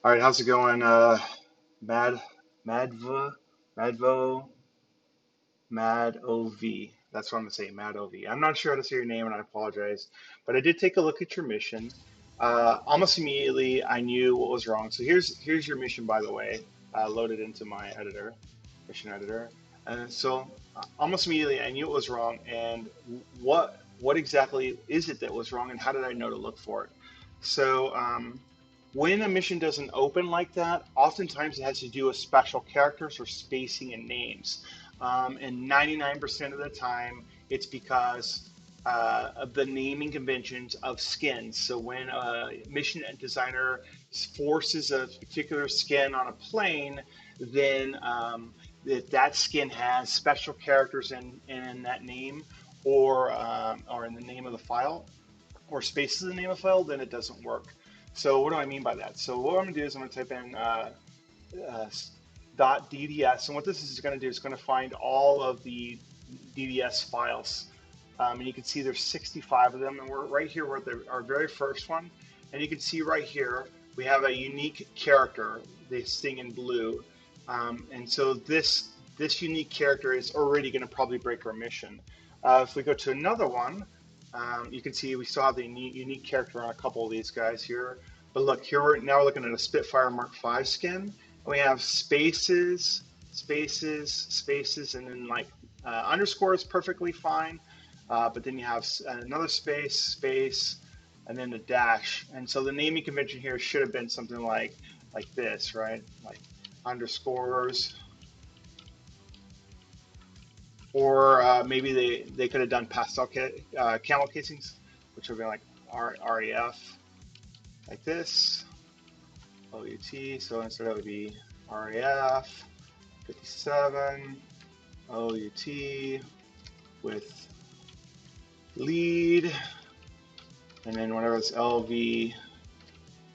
All right, how's it going? Mad, Madva, Madvo, Mad OV. That's what I'm gonna say, Mad OV. I'm not sure how to say your name, and I apologize, but I did take a look at your mission. Almost immediately, I knew what was wrong. So here's your mission, by the way, loaded into my editor, mission editor. And so almost immediately, I knew it was wrong. And what exactly is it that was wrong, and how did I know to look for it? So when a mission doesn't open like that, oftentimes it has to do with special characters or spacing and names. And 99% of the time, it's because of the naming conventions of skins. So when a mission designer forces a particular skin on a plane, then that skin has special characters in that name or in the name of the file or spaces in the name of the file, then it doesn't work. So what do I mean by that? So what I'm going to do is I'm going to type in uh, .dds, and what this is going to do is going to find all of the DDS files. And you can see there's 65 of them, and we're right here with our very first one. And you can see right here we have a unique character, this thing in blue. And so this unique character is already going to probably break our mission. If we go to another one, you can see we still have the unique character on a couple of these guys here. But look, here we're looking at a Spitfire Mark V skin. And we have spaces, spaces, spaces, and then like underscore is perfectly fine. But then you have another space, space, and then a dash. And so the naming convention here should have been something like this, right? Like underscores, or maybe they could have done pastel camel casings, which would be like REF, like this, OUT. So instead it would be REF 57 OUT with lead, and then whatever it's LV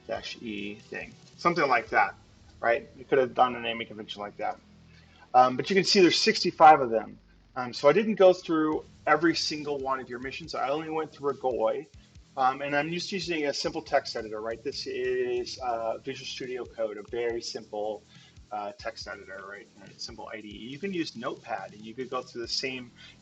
dash E thing, something like that, right? You could have done a naming convention like that. But you can see there's 65 of them. So I didn't go through every single one of your missions. I only went through a GUI. And I'm just using a simple text editor, right? This is Visual Studio Code, a very simple text editor, right? A simple IDE. You can use Notepad, and you could go through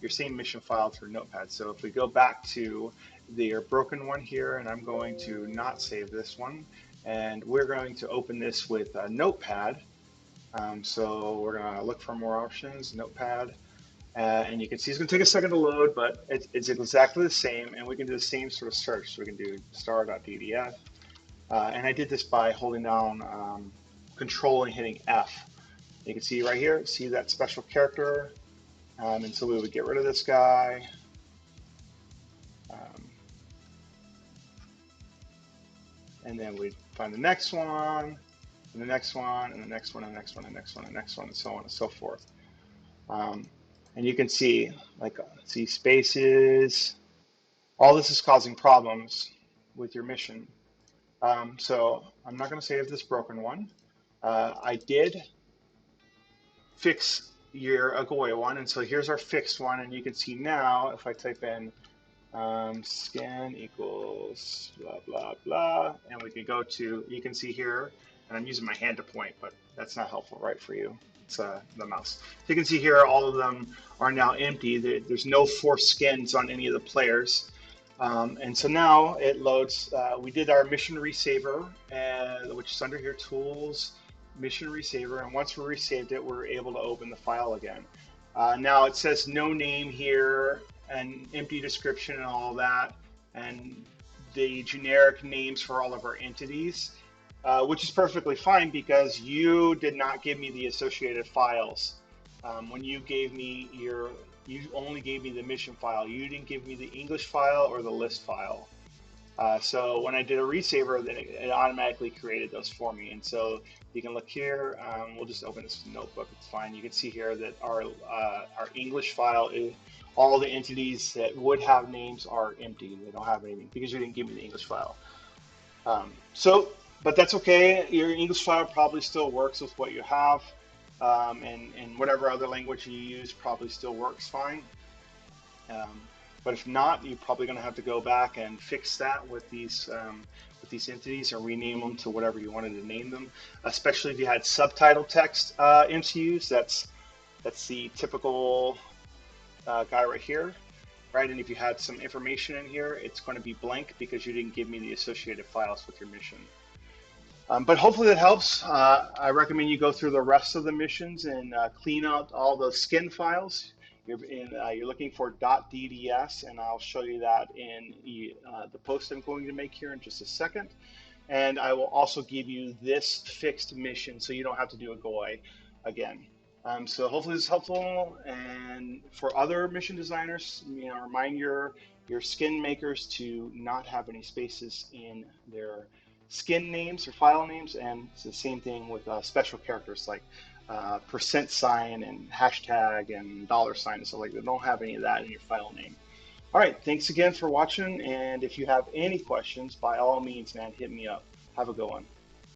your same mission file through Notepad. So if we go back to the broken one here, and I'm going to not save this one, and we're going to open this with Notepad. So we're gonna look for more options, Notepad, and you can see it's gonna take a second to load, but it's exactly the same, and we can do the same sort of search. So we can do star.ddf, and I did this by holding down Control and hitting F. You can see right here, see that special character, and so we would get rid of this guy, um, and then we'd find the next one, and the next one, and the next one, and the next one, and the next one, and the next one, and so on and so forth. Um, and you can see, like, see spaces. All this is causing problems with your mission. So I'm not going to save this broken one. I did fix your Agoya one, and so here's our fixed one. And you can see now, if I type in scan equals blah blah blah, and we can go to, you can see here, and I'm using my hand to point, but that's not helpful, right, for you. It's the mouse. So you can see here all of them are now empty. There's no forced skins on any of the players. And so now it loads. We did our mission resaver, which is under here, tools, mission resaver. And once we resaved it, we're able to open the file again. Now it says no name here, and empty description and all that, and the generic names for all of our entities, which is perfectly fine because you did not give me the associated files. When you gave me you only gave me the mission file. You didn't give me the English file or the list file. So when I did a resaver, then it automatically created those for me. And so you can look here. We'll just open this notebook. It's fine. You can see here that our English file is all the entities that would have names are empty. They don't have anything because you didn't give me the English file. But that's okay. Your English file probably still works with what you have, and whatever other language you use probably still works fine. But if not, you're probably going to have to go back and fix that with with these entities and rename them to whatever you wanted to name them, especially if you had subtitle text MCUs. That's the typical guy right here, right? And if you had some information in here, it's going to be blank because you didn't give me the associated files with your mission. But hopefully that helps. I recommend you go through the rest of the missions and clean out all the skin files. You're looking for .dds, and I'll show you that in the post I'm going to make here in just a second. And I will also give you this fixed mission so you don't have to do a GUI again. So hopefully this is helpful. And for other mission designers, remind your skin makers to not have any spaces in their skin names or file names. And it's the same thing with special characters like %sign and hashtag and $sign and stuff like that. Don't have any of that in your file name. All right, thanks again for watching. And if you have any questions, by all means, man, hit me up. Have a good one.